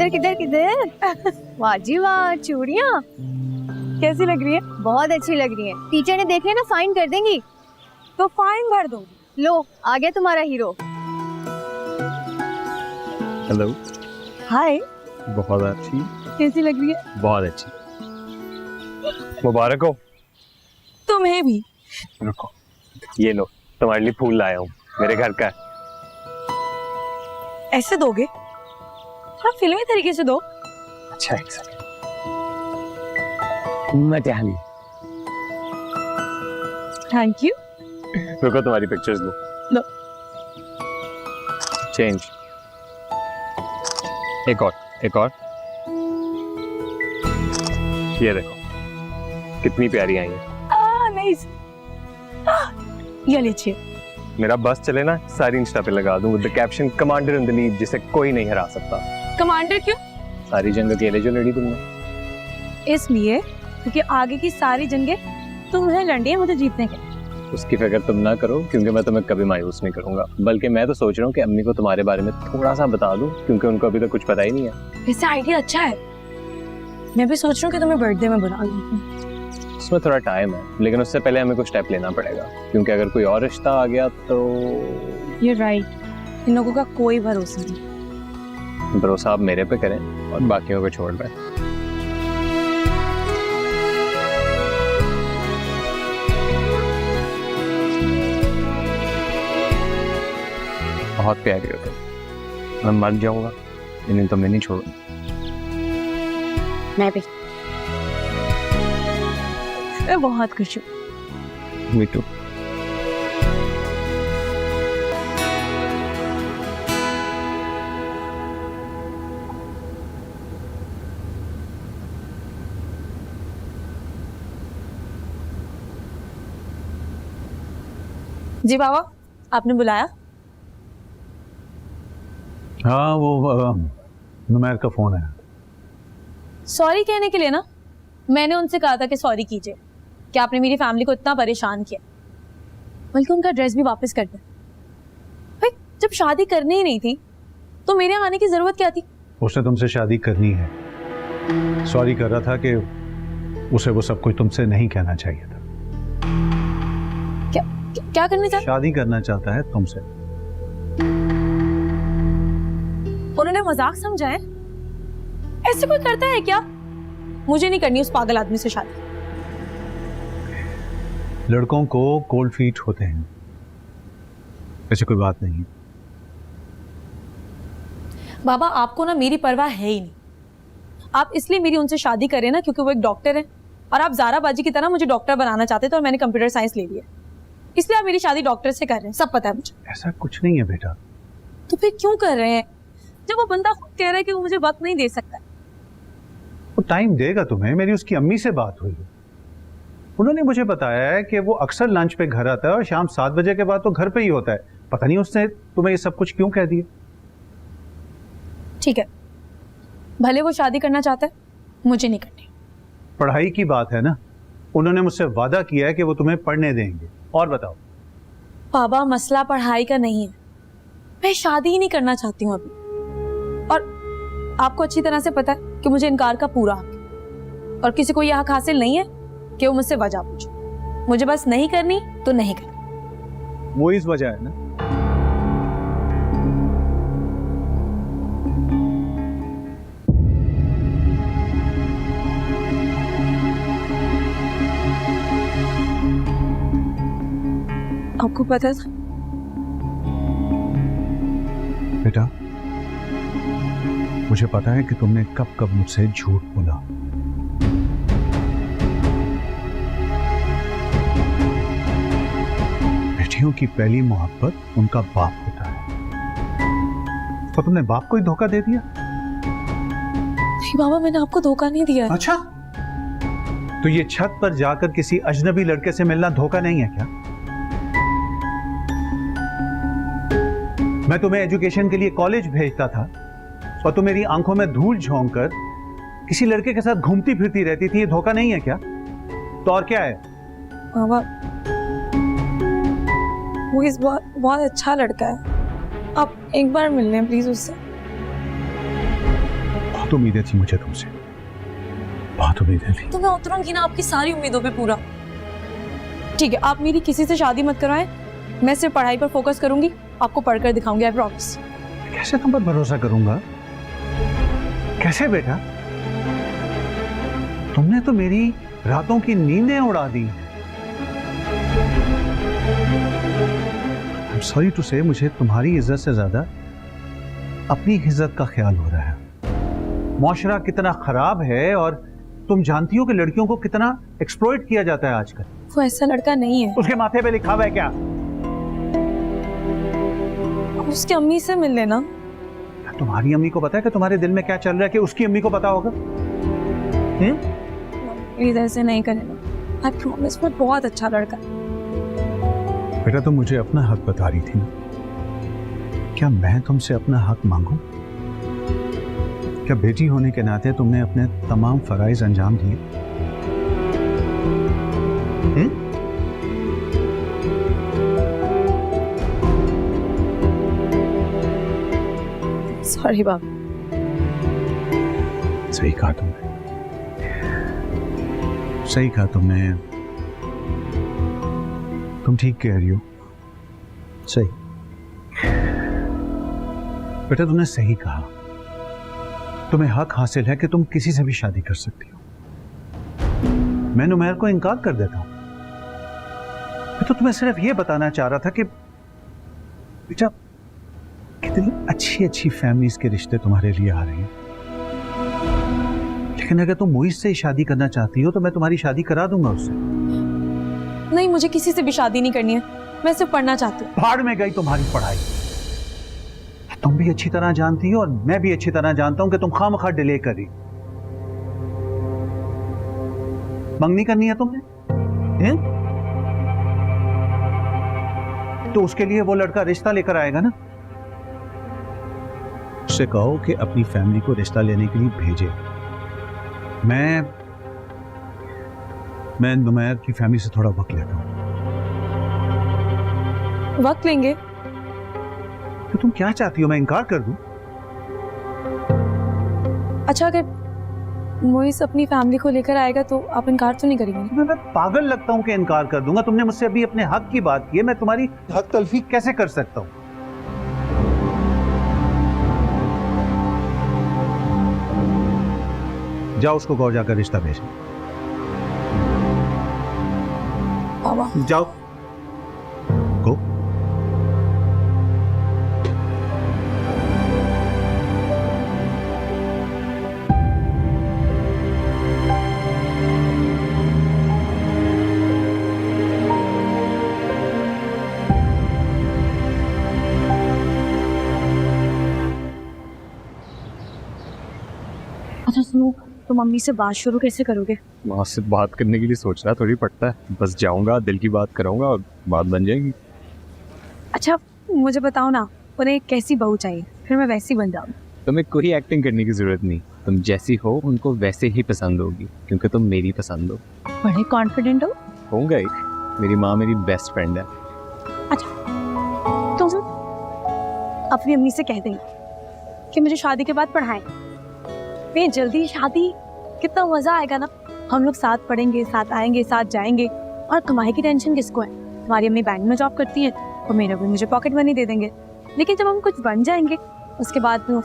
किधर किधर किधर वाह जी वाह, चूड़ियाँ कैसी लग रही है? बहुत अच्छी लग रही है। टीचर ने देख लिया ना, फाइन कर देंगी। तो फाइन भर दो। लो आ गया तुम्हारा हीरो। हेलो। हाय। बहुत अच्छी। कैसी लग रही है? बहुत अच्छी। मुबारक हो। तुम्हें भी। रुको, ये लो तुम्हारे लिए फूल लाया हूँ, मेरे घर का है। ऐसे दोगे? थोड़ा फिल्मी तरीके से दो। अच्छा एक सेकंड, मजा नहीं। Thank you. रुको तुम्हारी पिक्चर्स लो। लो। चेंज। एक और, एक और। ये देखो कितनी प्यारी आई है। नाइस। ये लीजिए। मेरा बस चले ना, सारी इंस्टा पे लगा दूं with the caption commander in the lead, जिसे कोई नहीं हरा सकता। कमांडर क्यों? सारी जंग अकेले जो लड़ी तुमने। इसलिए क्योंकि आगे की सारी जंगें तुम्हें लड़नी है, मुझे जीतने के। उसकी फिक्र तुम ना करो, क्योंकि मैं तुम्हें कभी मायूस नहीं करूंगा। बल्कि मैं तो सोच रहा हूँ कि अम्मी को तुम्हारे बारे में थोड़ा सा बता दूं, क्योंकि उनको अभी तक कुछ पता ही नहीं है। वैसे आइडिया अच्छा है। मैं भी सोच रहा हूँ कि तुम्हें बर्थडे में बुला लूं। उसमें थोड़ा टाइम है, लेकिन उससे पहले हमें कुछ स्टेप लेना पड़ेगा, क्योंकि अगर कोई और रिश्ता आ गया तो। ये राइट। इन लोगों का कोई भरोसा नहीं। भरोसा आप मेरे पे करें और बाकियों को छोड़ दें। बहुत प्यारी हो तुम। मैं मर जाऊंगा लेकिन तुम्हें नहीं छोड़ूंगा। मैं भी। मैं बहुत खुश हूँ। Me too। जी बाबा, आपने बुलाया? हाँ, वो नुमैर का फोन है। सॉरी कहने के लिए ना, मैंने उनसे कहा था कि सॉरी कीजिए कि आपने मेरी फैमिली को इतना परेशान किया, बल्कि उनका ड्रेस भी वापस कर दिया। भाई जब शादी करनी ही नहीं थी तो मेरे आने की जरूरत क्या थी? उसने तुमसे शादी करनी है। सॉरी कर रहा था कि उसे वो सब कुछ तुमसे नहीं कहना चाहिए था। क्या करने चाहते? शादी करना चाहता है तुमसे। उन्होंने मजाक समझा है? ऐसे कोई करता है क्या? मुझे नहीं करनी उस पागल आदमी से शादी। लड़कों को कोल्ड फीट होते हैं, ऐसी कोई बात नहीं है। बाबा आपको ना मेरी परवाह है ही नहीं। आप इसलिए मेरी उनसे शादी करें ना क्योंकि वो एक डॉक्टर है, और आप ज़ारा बाजी की तरह मुझे डॉक्टर बनाना चाहते थे और मैंने कंप्यूटर साइंस ले लिया, इसलिए आप मेरी शादी डॉक्टर से कर रहे हैं। सब पता है मुझे। ऐसा कुछ नहीं है बेटा। तो फिर क्यों कर रहे हैं जब वो बंदा खुद कह रहा है कि वो मुझे वक्त नहीं दे सकता? वो टाइम देगा तुम्हें। मेरी उसकी अम्मी से बात हुई है, उन्होंने मुझे बताया है कि वो अक्सर लंच पे घर आता है और शाम 7 बजे के बाद तो घर पे ही होता है। पता नहीं उसने तुम्हें ये सब कुछ क्यों कह दिया। ठीक है, भले वो शादी करना चाहता है, मुझे नहीं करनी। पढ़ाई की बात है ना, उन्होंने मुझसे वादा किया है कि वो तुम्हें पढ़ने देंगे। और बताओ। बाबा मसला पढ़ाई का नहीं है, मैं शादी ही नहीं करना चाहती हूँ अभी। और आपको अच्छी तरह से पता है कि मुझे इनकार का पूरा हक है, और किसी को यह हक हासिल नहीं है कि वो मुझसे वजह पूछे। मुझे बस नहीं करनी तो नहीं करनी। वो इस वजह है ना। आपको पता था? बेटा मुझे पता है कि तुमने कब कब मुझसे झूठ बोला। बेटियों की पहली मोहब्बत उनका बाप होता है, तो तुमने बाप को ही धोखा दे दिया। नहीं बाबा, मैंने आपको धोखा नहीं दिया। अच्छा, तो ये छत पर जाकर किसी अजनबी लड़के से मिलना धोखा नहीं है क्या? मैं तुम्हें एजुकेशन के लिए कॉलेज भेजता था और तुम मेरी आंखों में धूल झोंक कर किसी लड़के के साथ घूमती फिरती रहती थी। ये धोखा नहीं है क्या? तो और क्या है? बाबा वो इस बहुत अच्छा लड़का है, आप एक बार मिल लें प्लीज उससे। बहुत उम्मीदें थी मुझे तुमसे, बहुत उम्मीदें थी। तो मैं उतरूंगी ना आपकी सारी उम्मीदों पे पूरा। ठीक है, आप मेरी किसी से शादी मत करवाएं, मैं सिर्फ पढ़ाई पर फोकस करूंगी, आपको पढ़कर दिखाऊंगी, आई प्रॉमिस। कैसे तुम पर भरोसा करूंगा? कैसे बेटा? तुमने तो मेरी रातों की नींदें उड़ा दी। I'm sorry to say, मुझे तुम्हारी इज्जत से ज्यादा अपनी इज्जत का ख्याल हो रहा है। मुआशरा कितना खराब है और तुम जानती हो कि लड़कियों को कितना एक्सप्लॉइट किया जाता है आजकल। वो ऐसा लड़का नहीं है। उसके माथे पे लिखा हुआ है क्या? उसकी अम्मी से मिल लेना। तुम्हारी अम्मी को पता है कि तुम्हारे दिल में क्या चल रहा है कि उसकी अम्मी को पता होगा? प्लीज ऐसे नहीं करेगा, आई प्रॉमिस। वो बहुत अच्छा लड़का है। बेटा तुम मुझे अपना हक बता रही थी ना, क्या मैं तुमसे अपना हक मांगू? क्या बेटी होने के नाते तुमने अपने तमाम फराइज अंजाम दिए? सॉरी बाबा। सही कहा तुमने, सही कहा तुमने। तुम ठीक कह रही हो, सही। बेटा तुमने सही कहा, तुम्हें हक हासिल है कि तुम किसी से भी शादी कर सकती हो। मैं नुमैर को इनकार कर देता हूं। मैं तो तुम्हें सिर्फ यह बताना चाह रहा था कि बेटा कितनी अच्छी अच्छी फैमिलीज के रिश्ते तुम्हारे लिए आ रहे हैं, लेकिन अगर तुम मोइज से ही शादी करना चाहती हो तो मैं तुम्हारी शादी करा दूंगा उससे। नहीं, मुझे किसी से भी शादी नहीं करनी है, मैं सिर्फ पढ़ना चाहती हूँ। भाड़ में गई तुम्हारी पढ़ाई। तुम भी अच्छी तरह जानती हो और मैं भी अच्छी तरह जानता हूं कि तुम खामखा डिले करी। मंगनी करनी है तुमने, हैं? तो उसके लिए वो लड़का रिश्ता लेकर आएगा ना, उससे कहो कि अपनी फैमिली को रिश्ता लेने के लिए भेजे। मैं नुमैर की फैमिली से थोड़ा वक्त लेता हूं। वक्त लेंगे? तो तुम क्या चाहती हो, मैं इनकार कर दूं? अच्छा, अगर मोइस अपनी फैमिली को लेकर आएगा तो आप इनकार तो नहीं करेंगे? मैं पागल लगता हूं कि इनकार कर दूंगा? तुमने मुझसे अभी अपने हक की बात की है, मैं तुम्हारी हक तलफी कैसे कर सकता हूं? जाओ उसको कहो जाकर रिश्ता भेज। बाबा जाओ गो। अच्छा सुनो, तो मम्मी से बात शुरू कैसे करोगे? वहाँ से बात करने के लिए सोचना थोड़ी पड़ता है, बस जाऊंगा, दिल की बात कराऊंगा और बात बन जाएगी। अच्छा मुझे बताओ ना, उन्हें कैसी बहू चाहिए, फिर मैं वैसी बन जाऊँ। तुम्हें कोई एक्टिंग करने की जरूरत नहीं, तुम जैसी हो उनको वैसे ही पसंद होगी, क्योंकि तुम मेरी पसंद हो। बड़े कॉन्फिडेंट हो। होगा ही, मेरी माँ मेरी बेस्ट फ्रेंड है। अच्छा तुम अपनी अम्मी से कह देंगे कि मुझे शादी के बाद पढ़ाएं। मैं जल्दी शादी, कितना मजा आएगा ना, हम लोग साथ पढ़ेंगे, साथ आएंगे, साथ जाएंगे, और कमाई की टेंशन किसको है? तुम्हारी अम्मी बैंक में जॉब करती है और मेरे भी मुझे पॉकेट मनी दे देंगे, लेकिन जब हम कुछ बन जाएंगे उसके बाद वो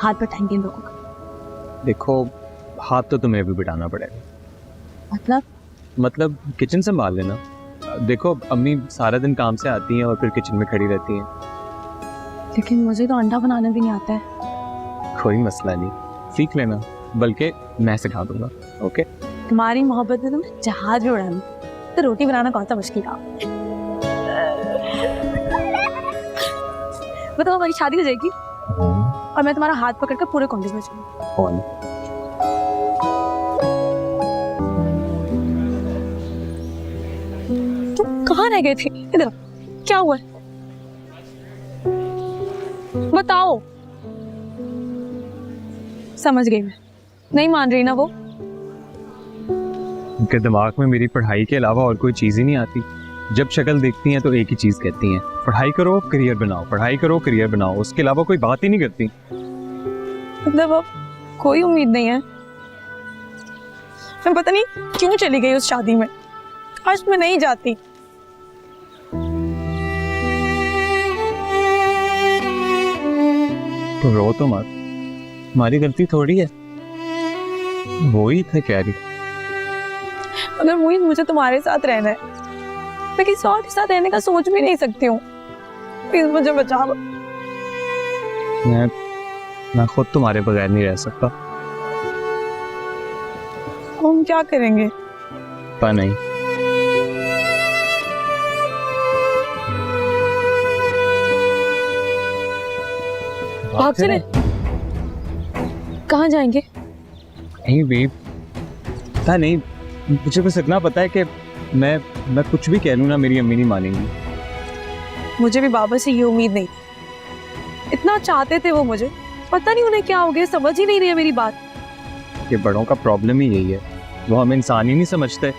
हाथ बटाएंगे इन लोगों का। देखो हाथ तो तुम्हें भी बिठाना पड़ेगा। मतलब किचन संभाल लेना। देखो अम्मी सारा दिन काम से आती हैं और फिर किचन में खड़ी रहती हैं। लेकिन मुझे तो अंडा बनाना भी नहीं आता है। कोई मसला नहीं, सीख लेना, बल्कि मैं सिखा दूंगा। ओके? तुम्हारी मोहब्बत में तुम्हें जहाज भी उड़ाना, तो रोटी बनाना कौन सा मुश्किल काम? बताओ हमारी शादी हो जाएगी और मैं तुम्हारा हाथ पकड़कर पूरे कॉलेज में चलूंगी। कौन? तुम कहाँ रह गए थे? इधर क्या हुआ? बताओ। समझ गई मैं, नहीं मान रही ना वो? उनके दिमाग में मेरी पढ़ाई के अलावा और कोई चीज़ ही नहीं आती। जब शक्ल देखती हैं तो एक ही चीज़ कहती हैं, पढ़ाई करो करियर बनाओ, पढ़ाई करो करियर बनाओ, उसके अलावा कोई बात ही नहीं करती। मतलब अब कोई उम्मीद नहीं है। मैं पता नहीं क्यों चली गई उस शादी में, काश मैं नहीं जाती। तो रो तो मत, हमारी गलती थोड़ी है, वो ही थे कह रही। अगर मोहित मुझे तुम्हारे साथ रहना है, मैं किसी और के साथ रहने का सोच भी नहीं सकती हूँ। प्लीज मुझे बचा लो। मैं खुद तुम्हारे बगैर नहीं रह सकता। हम क्या करेंगे? पता नहीं। भाग चले? कहाँ जाएंगे? नहीं भी पता नहीं, मुझे बस इतना पता है कि मैं कुछ भी कह लूँ ना, मेरी अम्मी नहीं मानेंगी। मुझे भी बाबा से ये उम्मीद नहीं थी। इतना चाहते थे वो मुझे, पता नहीं उन्हें क्या हो गया, समझ ही नहीं रही है मेरी बात। ये बड़ों का प्रॉब्लम ही यही है, वो हम इंसान ही नहीं समझते।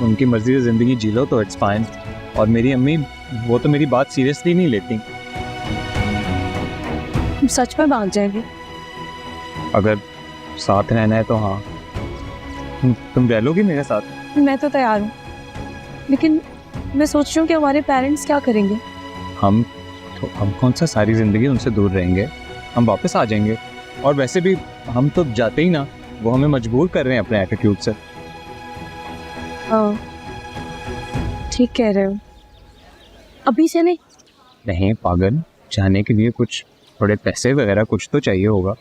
उनकी मर्जी से ज़िंदगी जी लो तो इट्स फाइन। और मेरी अम्मी, वो तो मेरी बात सीरियसली नहीं लेती। हम सच में भाग जाएंगे? अगर साथ रहना है तो हाँ, तुम रह लोगी मेरे साथ? मैं तो तैयार हूँ, लेकिन मैं सोच रही हूँ कि हमारे पेरेंट्स क्या करेंगे। हम कौन सा सारी ज़िंदगी उनसे दूर रहेंगे, हम वापस आ जाएंगे। और वैसे भी हम तो जाते ही ना, वो हमें मजबूर कर रहे हैं अपने एटीट्यूड से। हाँ ठीक कह रहे हो। अभी चले? नहीं पागल, जाने के लिए कुछ थोड़े पैसे वगैरह कुछ तो चाहिए होगा।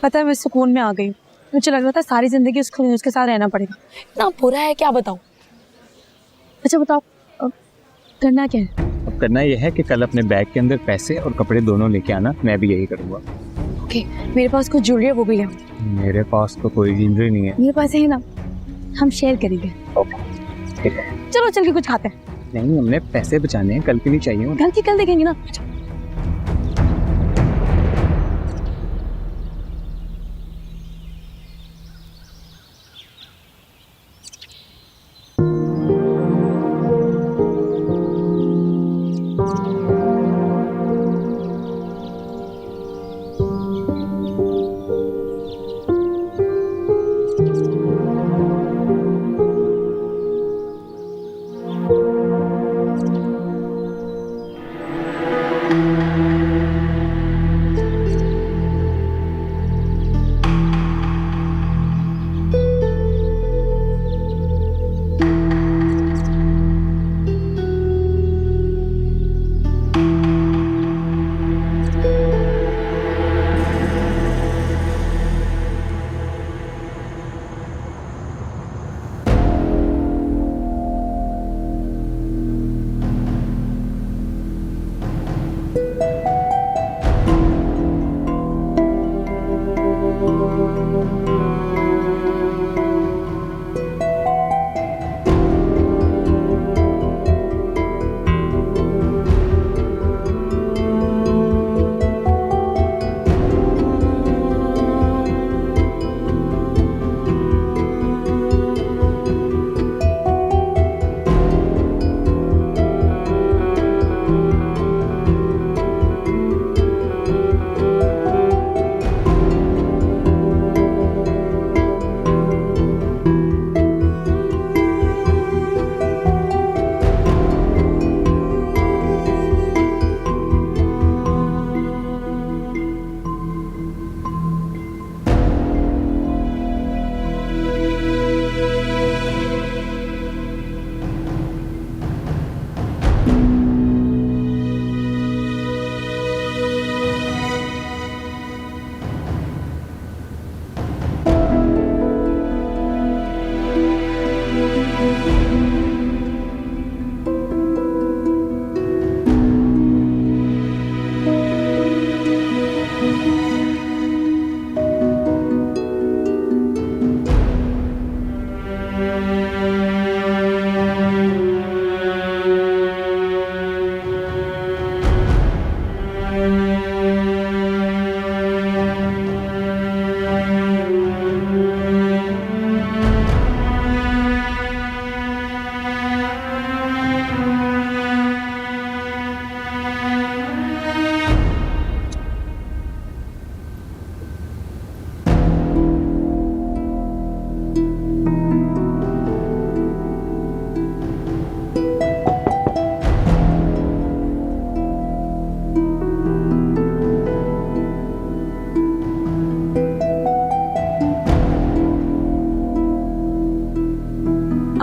पता है मैं सुकून में आ गई हूँ। मुझे लग रहा था सारी जिंदगी उसके साथ रहना पड़ेगा। इतना बुरा है क्या बताऊँ। अच्छा बताओ अब करना क्या है? अब करना यह है कि कल अपने बैग के अंदर पैसे और कपड़े दोनों लेके आना, मैं भी यही करूँगा। ओके, मेरे पास कुछ ज्वेलरी है वो भी ले आओ। मेरे पास तो कोई ज्वेलरी नहीं है। मेरे पास है ना, हम शेयर करेंगे। ठीक है। चलो चल के कुछ खाते हैं। नहीं, हमने पैसे बचाने हैं, कल के लिए चाहिए। कल की कल देखेंगे ना।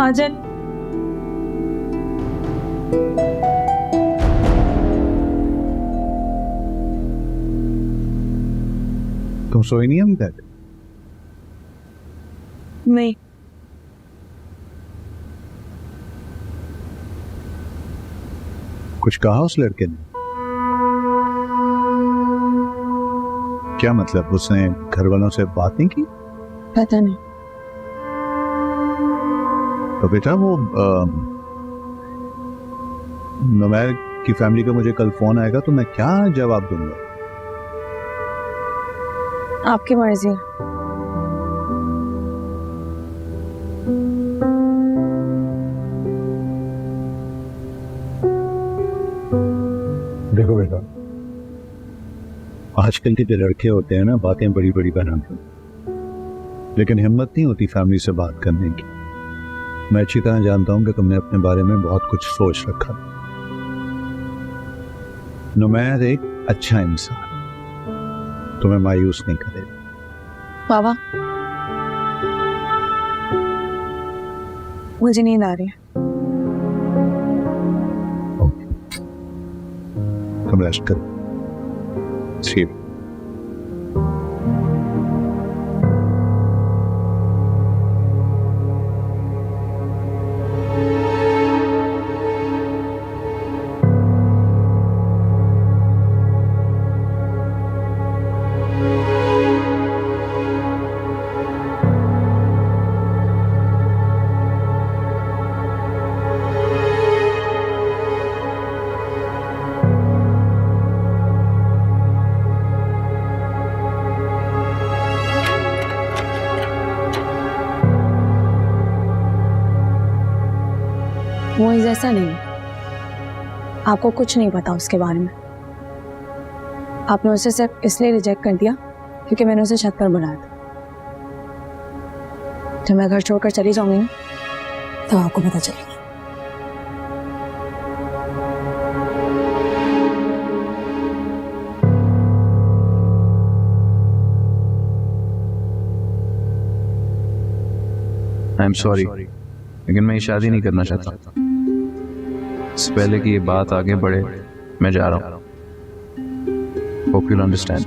महाजन। तुम सोई नहीं अभी तक? नहीं, कुछ कहा उस लड़के ने? क्या मतलब, उसने घर वालों से बात नहीं की? पता नहीं। तो बेटा वो नुमैर की फैमिली का मुझे कल फोन आएगा तो मैं क्या जवाब दूंगा? आपकी मर्जी। देखो बेटा, आजकल के जो लड़के होते हैं ना, बातें बड़ी बड़ी बनाते हैं, लेकिन हिम्मत नहीं होती फैमिली से बात करने की। मैं अच्छी तरह जानता हूं कि तुमने अपने बारे में बहुत कुछ सोच रखा। नुमैर एक अच्छा इंसान, तुम्हें मायूस नहीं करेगा। बाबा, मुझे नींद आ रही है। तुम रेस्ट करो। sleep। वो ऐसा नहीं, आपको कुछ नहीं पता उसके बारे में। आपने उसे सिर्फ इसलिए रिजेक्ट कर दिया क्योंकि मैंने उसे छत पर बुलाया था। जब मैं घर छोड़कर चली जाऊंगी ना, तो आपको पता चलेगा। आई एम सॉरी, लेकिन मैं ये शादी नहीं करना चाहता। इससे पहले कि ये बात आगे बढ़े, मैं जा रहा हूँ। Hope you understand.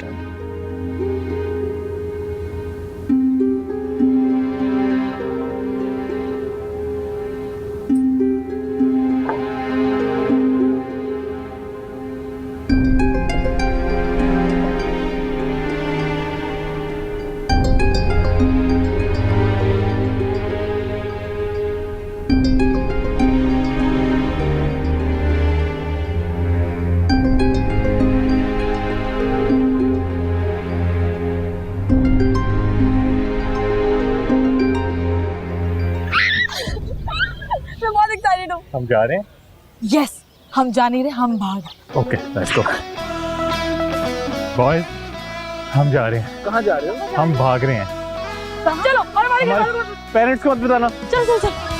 हम जा रहे हैं। यस, हम जा नहीं रहे, हम भाग रहे। Okay, let's go. बॉयज, हम जा रहे हैं। कहाँ जा रहे हो? हम भाग रहे हैं। चलो, और हमारे पेरेंट्स को मत बताना। चल चल चल।